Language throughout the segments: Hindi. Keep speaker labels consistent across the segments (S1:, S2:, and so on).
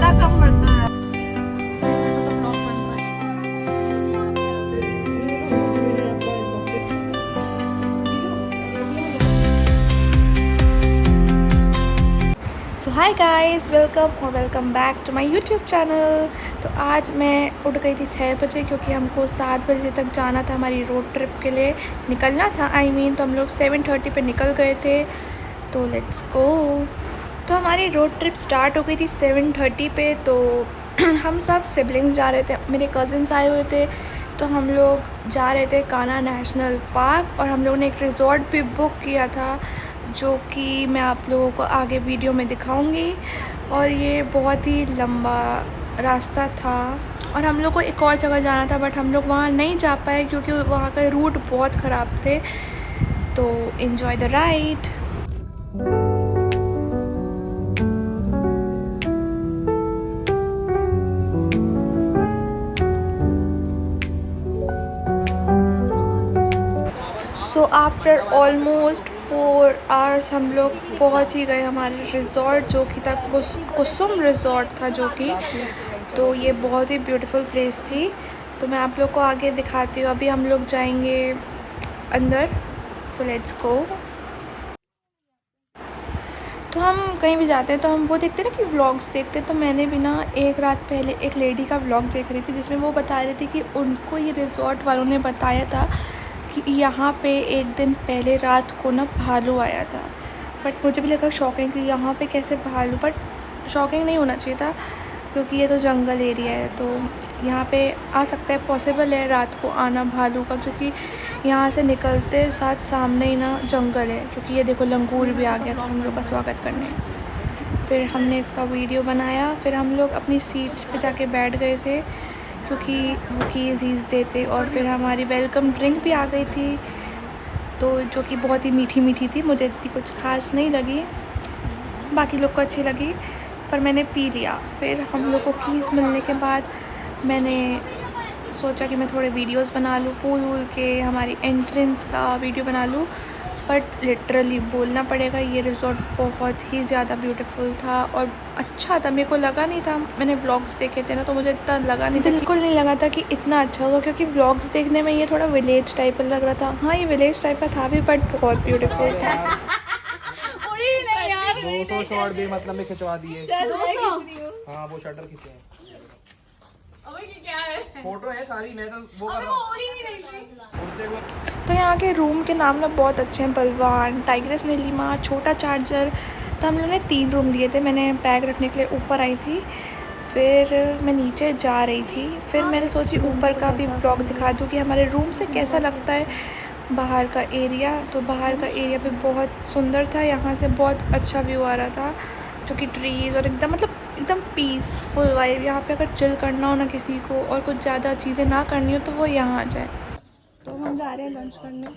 S1: कितना कम बढ़ता है।
S2: So hi guys, welcome back to my YouTube channel. तो आज मैं उठ गई थी 6 बजे क्योंकि हमको 7 बजे तक जाना था, हमारी रोड ट्रिप के लिए निकलना था। तो हम लोग 7:30 पे निकल गए थे। तो लेट्स गो। तो हमारी रोड ट्रिप स्टार्ट हो गई थी 7:30 पे। तो हम सब सिबलिंग्स जा रहे थे, मेरे कज़न्स आए हुए थे। तो हम लोग जा रहे थे कान्हा नेशनल पार्क, और हम लोगों ने एक रिज़ॉर्ट भी बुक किया था जो कि मैं आप लोगों को आगे वीडियो में दिखाऊंगी। और ये बहुत ही लंबा रास्ता था, और हम लोग को एक और जगह जाना था बट हम लोग वहाँ नहीं जा पाए क्योंकि वहाँ के रूट बहुत ख़राब थे। तो enjoy the ride. So after almost 4 hours हम लोग पहुंच ही गए हमारे रिज़ॉर्ट, जो कि था कुसुम रिज़ॉर्ट था जो कि। तो ये बहुत ही ब्यूटीफुल प्लेस थी। तो मैं आप लोग को आगे दिखाती हूँ। अभी हम लोग जाएंगे अंदर। सो लेट्स गो। तो हम कहीं भी जाते हैं तो हम वो देखते हैं ना कि व्लॉग्स देखते हैं। तो मैंने भी ना एक रात पहले एक लेडी का व्लॉग देख रही थी जिसमें वो बता रही थी कि उनको ये रिज़ॉर्ट वालों ने बताया था कि यहाँ पे एक दिन पहले रात को ना भालू आया था। बट मुझे भी लगा शॉकिंग कि यहाँ पे कैसे भालू, बट शॉकिंग नहीं होना चाहिए था क्योंकि ये तो जंगल एरिया है। तो यहाँ पे आ सकता है, पॉसिबल है रात को आना भालू का, क्योंकि यहाँ से निकलते साथ सामने ही ना जंगल है। क्योंकि ये देखो लंगूर भी आ गया था हम लोग का स्वागत करने। फिर हमने इसका वीडियो बनाया। फिर हम लोग अपनी सीट्स पे जाके बैठ गए थे क्योंकि वो कीज़ देते। और फिर हमारी वेलकम ड्रिंक भी आ गई थी, तो जो कि बहुत ही मीठी मीठी थी। मुझे इतनी कुछ खास नहीं लगी, बाकी लोग को अच्छी लगी, पर मैंने पी लिया। फिर हम लोग को कीज़ मिलने के बाद मैंने सोचा कि मैं थोड़े वीडियोस बना लूँ पूल वूल के, हमारी एंट्रेंस का वीडियो बना लूँ। बट लिटरली बोलना पड़ेगा, ये रिज़ॉर्ट बहुत ही ज़्यादा ब्यूटीफुल था और अच्छा था। मेरे को लगा नहीं था, मैंने व्लॉग्स देखे थे ना तो मुझे इतना लगा नहीं था, बिल्कुल नहीं लगा था कि इतना अच्छा होगा, क्योंकि व्लॉग्स देखने में ये थोड़ा विलेज टाइप का लग रहा था। हाँ, ये विलेज टाइप का था भी, बट बहुत ब्यूटीफुल था।
S3: 200 शॉट भी मतलब में खिंचवा दिए।
S1: 200?
S3: हाँ, वो शटर खींचे हैं। फोटो है सारी, मैं तो वो कर रहा हूँ।
S2: तो यहाँ के रूम के नाम ना बहुत अच्छे हैं, बलवान, टाइग्रेस नीलिमा, छोटा चार्जर। तो हम लोगों ने 3 रूम लिए थे। मैंने बैग रखने के लिए ऊपर आई थी, फिर मैं नीचे जा रही थी। फिर मैंने सोची ऊपर का भी ब्लॉग दिखा दूँ कि हमारे रूम से कैसा लगता है बाहर का एरिया। तो बाहर का एरिया भी बहुत सुंदर था, यहाँ से बहुत अच्छा व्यू आ रहा था, जो कि ट्रीज़ और एकदम मतलब एकदम पीसफुल वाइब। यहाँ पे अगर चिल करना हो ना किसी को और कुछ ज़्यादा चीज़ें ना करनी हो तो वो यहाँ आ जाए। तो हम जा रहे हैं लंच करने।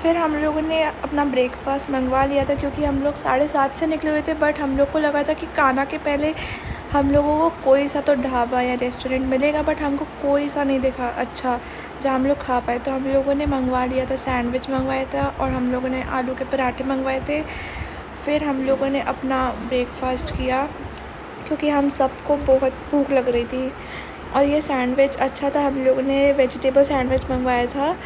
S2: फिर हम लोगों ने अपना ब्रेकफास्ट मंगवा लिया था क्योंकि हम लोग 7:30 से निकले हुए थे। बट हम लोग को लगा था कि कान्हा के पहले हम लोगों को कोई सा तो ढाबा या रेस्टोरेंट मिलेगा, बट हमको कोई सा नहीं दिखा अच्छा जहाँ हम लोग खा पाए। तो हम लोगों ने मंगवा लिया था, सैंडविच मंगवाया था और हम लोगों ने आलू के पराठे मंगवाए थे। फिर हम लोगों ने अपना ब्रेकफास्ट किया क्योंकि हम सबको बहुत भूख लग रही थी। और ये सैंडविच अच्छा था, हम लोगों ने वेजिटेबल सैंडविच मंगवाया था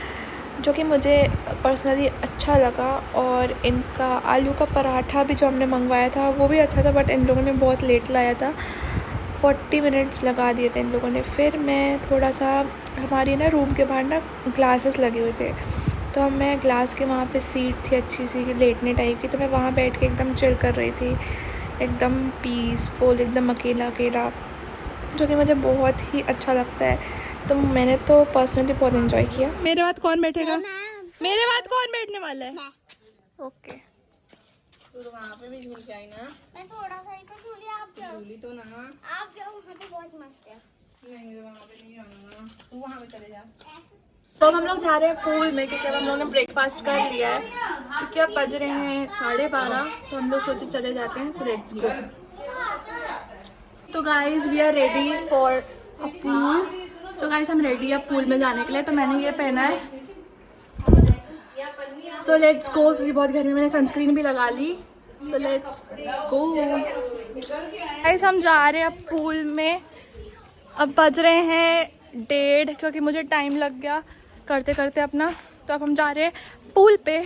S2: जो कि मुझे पर्सनली अच्छा लगा। और इनका आलू का पराठा भी जो हमने मंगवाया था वो भी अच्छा था, बट इन लोगों ने बहुत लेट लाया था, 40 मिनट्स लगा दिए थे इन लोगों ने। फिर मैं थोड़ा सा, हमारी ना रूम के बाहर ना ग्लासेस लगे हुए थे, तो मैं ग्लास के वहाँ पे सीट थी अच्छी सी लेटने टाइप की, तो मैं वहाँ बैठ के एकदम चिल कर रही थी, एकदम पीसफुल, एकदम अकेला अकेला, जो कि मुझे बहुत ही अच्छा लगता है। तो मैंने तो पर्सनली बहुत एंजॉय किया। मेरे बाद कौन बैठेगा? मेरे बाद कौन बैठने वाला है? ओके।
S1: तो वहाँ पे भी झूल जाए ना।
S4: मैं थोड़ा सा ही तो झूली, आप जाओ।
S1: झूली तो ना।
S4: आप जाओ, वहाँ पे बहुत मस्त है।
S1: नहीं, मुझे वहाँ पे नहीं जाना, तू वहाँ पे चले जा।
S2: तो अब हम लोग जा रहे हैं पूल में क्योंकि अब हम लोगों ने ब्रेकफास्ट कर लिया है। क्योंकि अब बज रहे हैं 12:30, तो हम लोग सोचे चले जाते हैं। So let's go. तो guys we are ready for a pool. तो गाइज हम रेडी है पूल में जाने के लिए। तो मैंने ये पहना है, सो लेट्स गो, क्योंकि बहुत गर्मी, मैंने सनस्क्रीन भी लगा ली। सो लेट्स गो गाइस, हम जा रहे हैं अब पूल में। अब बज रहे हैं 1:30, क्योंकि मुझे टाइम लग गया करते करते अपना। तो अब हम जा रहे हैं पूल पे,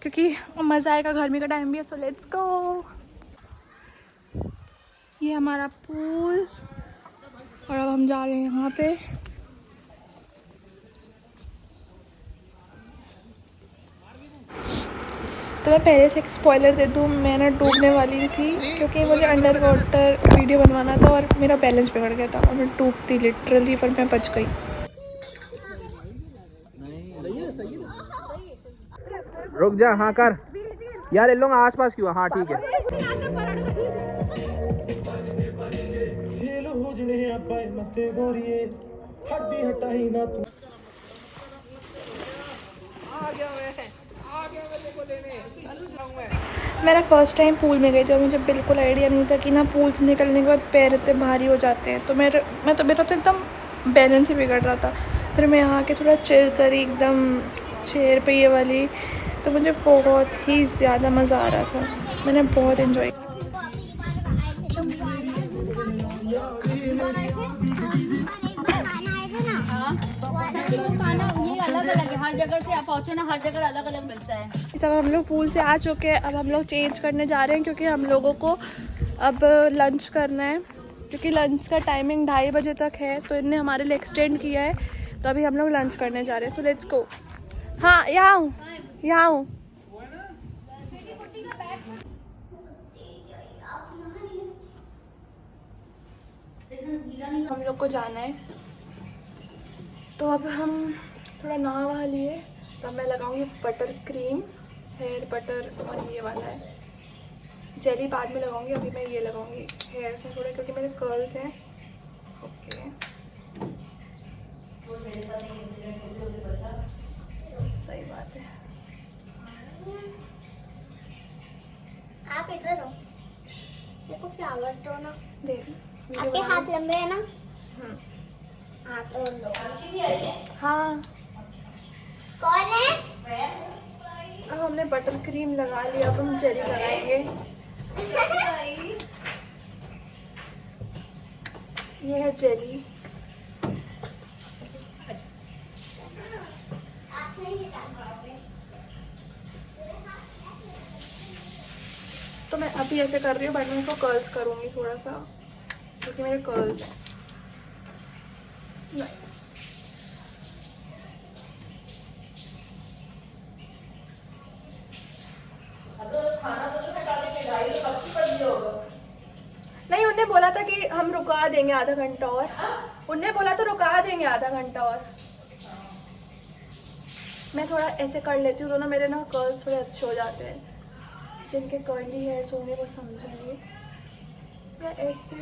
S2: क्योंकि मज़ा आएगा, गर्मी का टाइम भी है। सो लेट्स गो। ये हमारा पूल और अब हम जा रहे हैं यहाँ पे। तो मैं पहले से एक स्पॉइलर दे दूँ, मैं ना डूबने वाली थी, क्योंकि मुझे अंडर वाटर वीडियो बनवाना था और मेरा बैलेंस बिगड़ गया था और मैं डूबती लिटरली, पर मैं बच गई।
S3: रुक जा, हाँ कर यार, इन लोग आसपास क्यों? हाँ ठीक है।
S2: मेरा फर्स्ट टाइम पूल में गई थी और मुझे बिल्कुल आइडिया नहीं था कि ना पूल से निकलने के बाद पैर इतने भारी हो जाते हैं। तो मेरा तो एकदम बैलेंस ही बिगड़ रहा था। फिर मैं यहाँ के थोड़ा चिल करी एकदम चेयर पे ये वाली, तो मुझे बहुत ही ज़्यादा मज़ा आ रहा था, मैंने बहुत इन्जॉय।
S5: खाना ये अलग अलग है, हर जगह से आप पहुँचो ना, हर जगह अलग अलग मिलता है।
S2: सब हम लोग पूल से आ चुके हैं, अब हम लोग चेंज करने जा रहे हैं, क्योंकि हम लोगों को अब लंच करना है, क्योंकि लंच का टाइमिंग 2:30 बजे तक है। तो इनने हमारे लिए एक्सटेंड किया है, तो अभी हम लोग लंच करने जा रहे हैं। सो लेट्स गो। हाँ, यहाँ हूँ, यहाँ हूँ। हम लोग को जाना है, तो अब हम थोड़ा नहा वहा लिए। तो मैं लगाऊंगी बटर क्रीम, हेयर बटर, और ये वाला है जेली बाद में लगाऊंगी। अभी मैं ये लगाऊंगी हेयर्स में थोड़ा, क्योंकि मेरे कर्ल्स हैं। ओके, सही बात है।
S4: आप इधर हो, देखो फ्लावर तो ना,
S2: देख
S4: आपके हाथ लंबे है ना। हाँ तो लो।
S2: हाँ,
S4: कौन है?
S2: अब हमने बटर क्रीम लगा लिया, अब हम जेली लगाएंगे। ये है जेली। तो मैं अभी ऐसे कर रही हूँ, बट मैं इसको कर्ल्स करूँगी थोड़ा सा, क्योंकि मेरे कर्ल्स हैं। नाइस। नहीं, उनने बोला था कि हम रुका देंगे आधा घंटा और, उनने बोला था रुका देंगे आधा घंटा और। मैं थोड़ा ऐसे कर लेती हूँ, तो ना मेरे ना कर्ल्स थोड़े अच्छे हो जाते हैं। जिनके कर्ली हेयर्स होंगे वो समझेंगे। मैं ऐसे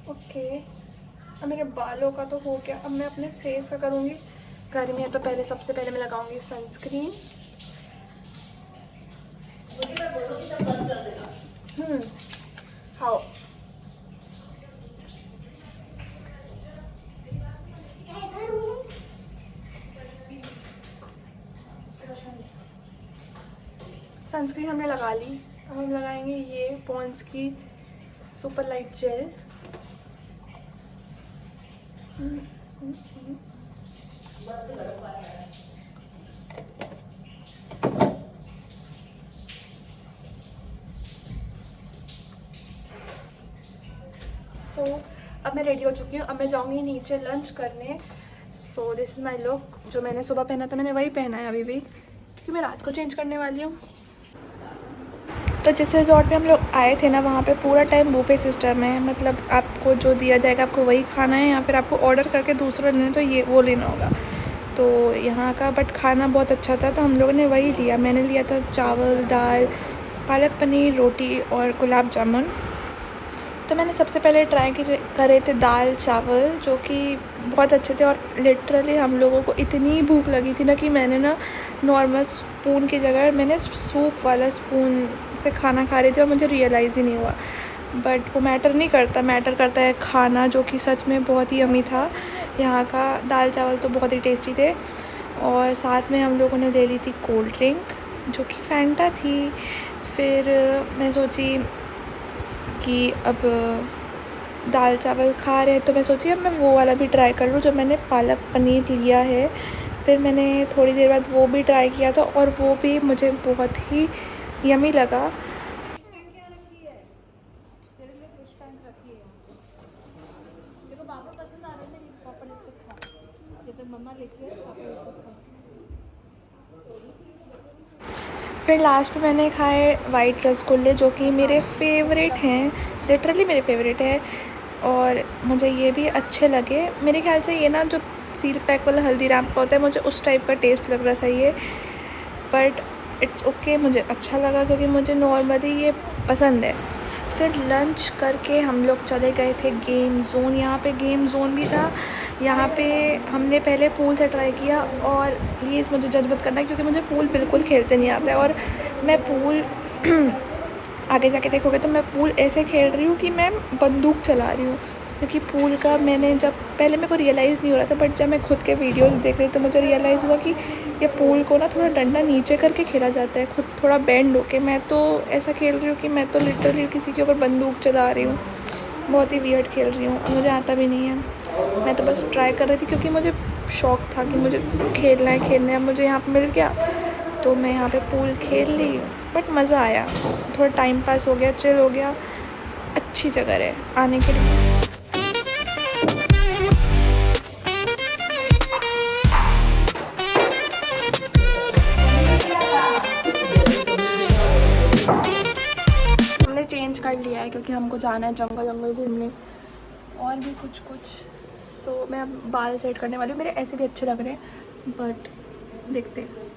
S2: ओके। अब मेरे बालों का तो हो गया, अब मैं अपने फेस का करूँगी। गर्मी है तो पहले सबसे पहले मैं लगाऊंगी सनस्क्रीन। हाँ, सनस्क्रीन हमने लगा ली। अब हम लगाएंगे ये पॉन्ड्स की सुपर लाइट जेल। सो अब मैं रेडी हो चुकी हूँ, अब मैं जाऊँगी नीचे लंच करने। So this is my look. जो मैंने सुबह पहना था मैंने वही पहना है अभी भी, क्योंकि मैं रात को चेंज करने वाली हूँ। तो जिस रिजॉर्ट पे हम लोग आए थे ना, वहाँ पे पूरा टाइम बुफे सिस्टम है। मतलब आपको जो दिया जाएगा आपको वही खाना है, या फिर आपको ऑर्डर करके दूसरा लेना तो ये वो लेना होगा। तो यहाँ का बट खाना बहुत अच्छा था, तो हम लोगों ने वही लिया। मैंने लिया था चावल, दाल, पालक पनीर, रोटी और गुलाब जामुन। तो मैंने सबसे पहले ट्राई करे थे दाल चावल, जो कि बहुत अच्छे थे। और लिटरली हम लोगों को इतनी भूख लगी थी ना कि मैंने ना नॉर्मल स्पून की जगह मैंने सूप वाला स्पून से खाना खा रही थी, और मुझे रियलाइज़ ही नहीं हुआ। बट वो मैटर नहीं करता, मैटर करता है खाना, जो कि सच में बहुत ही यम्मी था। यहाँ का दाल चावल तो बहुत ही टेस्टी थे। और साथ में हम लोगों ने ले ली थी कोल्ड ड्रिंक, जो कि फैंटा थी। फिर मैं सोची कि अब दाल चावल खा रहे हैं तो मैं सोची अब मैं वो वाला भी ट्राई कर लूँ जो मैंने पालक पनीर लिया है। फिर मैंने थोड़ी देर बाद वो भी ट्राई किया था और वो भी मुझे बहुत ही यम्मी लगा। फिर लास्ट में मैंने खाए वाइट रसगुल्ले, जो कि मेरे फेवरेट हैं, लिटरली मेरे फेवरेट है। और मुझे ये भी अच्छे लगे। मेरे ख्याल से ये ना जो सील पैक वाला हल्दीराम का होता है, मुझे उस टाइप का टेस्ट लग रहा था ये, बट इट्स ओके, मुझे अच्छा लगा क्योंकि मुझे नॉर्मली ये पसंद है। फिर लंच करके हम लोग चले गए थे गेम जोन। यहाँ पे गेम जोन भी था। यहाँ पे हमने पहले पूल से ट्राई किया, और प्लीज़ मुझे जज मत करना क्योंकि मुझे पूल बिल्कुल खेलते नहीं आता है। और मैं पूल आगे जाके देखोगे तो मैं पूल ऐसे खेल रही हूँ कि मैं बंदूक चला रही हूँ, क्योंकि पूल का मैंने जब पहले मेरे को रियलाइज़ नहीं हो रहा था, बट जब मैं खुद के वीडियोस देख रही तो मुझे रियलाइज़ हुआ कि ये पूल को ना थोड़ा डंडा नीचे करके खेला जाता है, खुद थोड़ा बेंड होके। मैं तो ऐसा खेल रही हूँ कि मैं तो लिटरली किसी के ऊपर बंदूक चला रही हूँ। बहुत ही वियर्ड खेल रही हूँ और मुझे आता भी नहीं है। मैं तो बस ट्राई कर रही थी क्योंकि मुझे शौक़ था कि मुझे खेलना है। अब मुझे यहाँ पर मिल गया तो मैं यहाँ पे पूल खेल ली, बट मज़ा आया, थोड़ा टाइम पास हो गया, चिल हो गया। अच्छी जगह है आने के लिए। हमने चेंज कर लिया है क्योंकि हमको जाना है जंगल घूमने और भी कुछ। सो मैं अब बाल सेट करने वाली हूँ। मेरे ऐसे भी अच्छे लग रहे हैं, बट देखते हैं।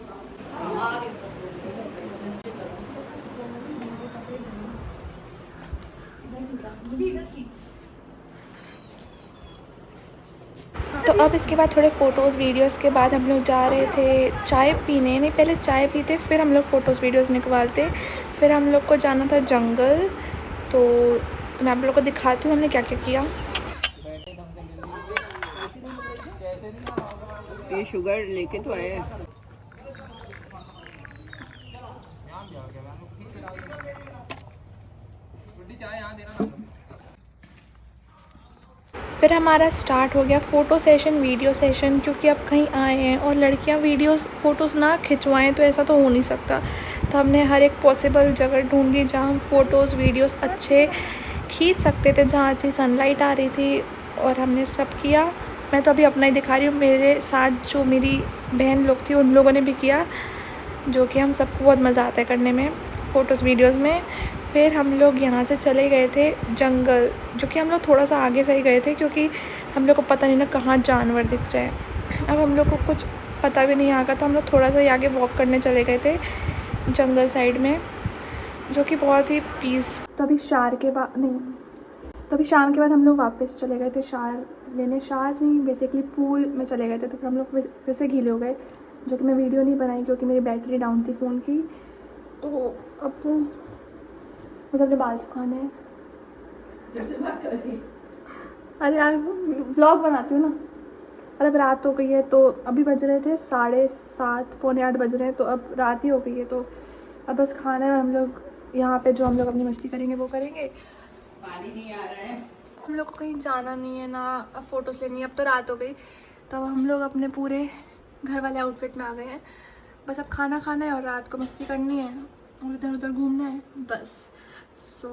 S2: तो अब इसके बाद थोड़े फ़ोटोज़ वीडियोज़ के बाद हम लोग जा रहे थे चाय पीने। नहीं, पहले चाय पीते फिर हम लोग फ़ोटोज़ वीडियोज़ निकलवाते। फिर हम लोग को जाना था जंगल, तो मैं आप लोग को दिखाती हूँ हमने क्या क्या किया।
S6: ये शुगर लेके तो आए हैं।
S2: फिर हमारा स्टार्ट हो गया फ़ोटो सेशन, वीडियो सेशन, क्योंकि अब कहीं आए हैं और लड़कियां फ़ोटोज़ ना खिंचवाएं तो ऐसा तो हो नहीं सकता। तो हमने हर एक पॉसिबल जगह ढूंढी जहां हम फ़ोटोज़ वीडियोज़ अच्छे खींच सकते थे, जहां अच्छी सनलाइट आ रही थी, और हमने सब किया। मैं तो अभी अपना ही दिखा रही हूँ, मेरे साथ जो मेरी बहन लोग थी उन लोगों ने भी किया, जो कि हम सबको बहुत मज़ा आता है करने में फ़ोटोज़ वीडियोज़ में। फिर हम लोग यहाँ से चले गए थे जंगल, जो कि हम लोग थोड़ा सा आगे से ही गए थे क्योंकि हम लोग को पता नहीं ना कहाँ जानवर दिख जाए। अब हम लोग को कुछ पता भी नहीं यहाँ का, तो हम लोग थोड़ा सा आगे वॉक करने चले गए थे जंगल साइड में, जो कि बहुत ही पीस। तभी शाम के बाद हम लोग वापस चले गए थे शार नहीं बेसिकली पूल में चले गए थे। तो फिर हम लोग फिर से गीले हो गए, जो कि मैं वीडियो नहीं बनाई क्योंकि मेरी बैटरी डाउन थी फ़ोन की। तो अब मुझे अपने बाल सुखाने हैं। अरे यार व्लॉग बनाती हूँ ना। और अब रात हो गई है, तो अभी बज रहे थे 7:30 पौने 8 बज रहे हैं, तो अब रात ही हो गई है। तो अब बस खाना है, हम लोग यहाँ पे जो हम लोग अपनी मस्ती करेंगे वो करेंगे।
S6: पानी नहीं आ रहा है।
S2: हम लोग को कहीं जाना नहीं है ना, अब फ़ोटोज़ लेनी है। अब तो रात हो गई, तो अब हम लोग अपने पूरे घर वाले आउटफिट में आ गए हैं। बस अब खाना खाना है और रात को मस्ती करनी है और इधर उधर घूमना है बस। सो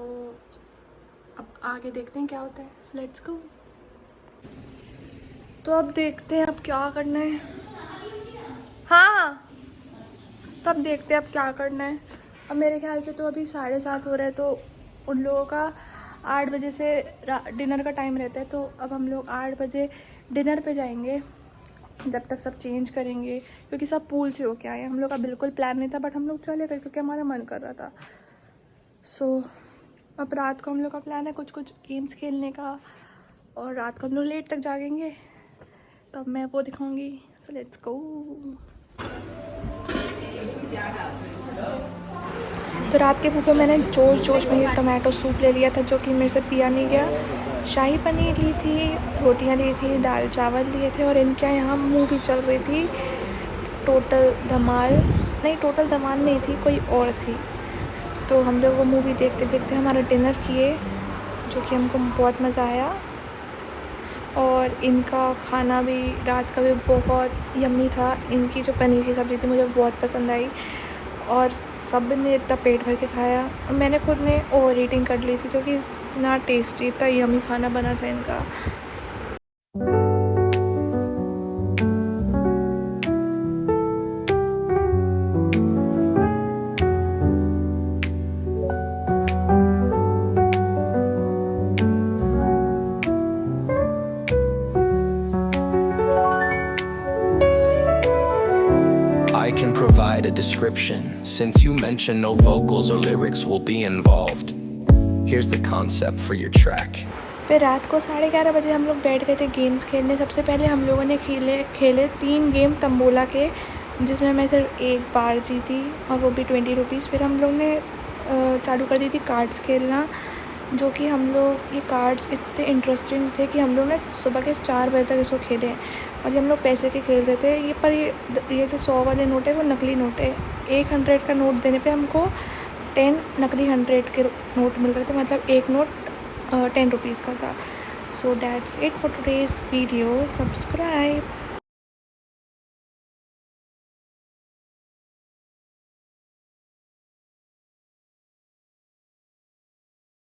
S2: अब आगे देखते हैं क्या होता है। Let's go. तो अब देखते हैं अब क्या करना है। हाँ, तब देखते हैं अब क्या करना है। अब मेरे ख्याल से तो अभी 7:30 हो रहे हैं, तो उन लोगों का 8 बजे से डिनर का टाइम रहता है। तो अब हम लोग 8 बजे डिनर पे जाएंगे, जब तक सब चेंज करेंगे, क्योंकि सब पूल से होके आए हैं। हम लोग का बिल्कुल प्लान नहीं था, बट हम लोग चले गए क्योंकि हमारा मन कर रहा था। सो अब रात को हम लोग का प्लान है कुछ गेम्स खेलने का, और रात को हम लोग लेट तक जागेंगे, तब मैं वो दिखाऊंगी। सो लेट्स गो। तो रात के बुफे मैंने जोश में ये टमाटो सूप ले लिया था, जो कि मेरे से पिया नहीं गया। शाही पनीर ली थी, रोटियां ली थी, दाल चावल लिए थे, और इनके यहाँ मूवी चल रही थी टोटल धमाल नहीं थी, कोई और थी। तो हम लोग वो मूवी देखते देखते हमारा डिनर किए, जो कि हमको बहुत मज़ा आया। और इनका खाना भी रात का भी बहुत यम्मी था। इनकी जो पनीर की सब्ज़ी थी मुझे बहुत पसंद आई, और सब ने इतना पेट भर के खाया। और मैंने खुद ने ओवर ईटिंग कर ली थी, क्योंकि इतना टेस्टी, इतना यम्मी खाना बना था इनका।
S7: I can provide a description, since you mentioned no vocals or lyrics will be involved. Here's the concept for your track.
S2: फिर रात को 11:30 बजे हम लोग बैठ गए थे गेम्स खेलने। सबसे पहले हम लोगों ने खेले 3 गेम तंबोला के, जिसमें मैं सिर्फ एक बार जीती, और वो भी 20 रुपीज़। फिर हम लोग ने चालू कर दी थी कार्ड्स खेलना, जो कि हम लोग ये कार्ड्स इतने इंटरेस्टिंग थे कि हम लोग ने सुबह के 4 बजे तक इसको खेले। और ये हम लोग पैसे के खेल रहे थे। ये जो 100 वाले नोट है वो नकली नोट है। 100 का नोट देने पे हमको 10 नकली 100 के नोट मिल रहे थे, मतलब एक नोट 10 रुपीज़ का था। So that's it for today's video. Subscribe.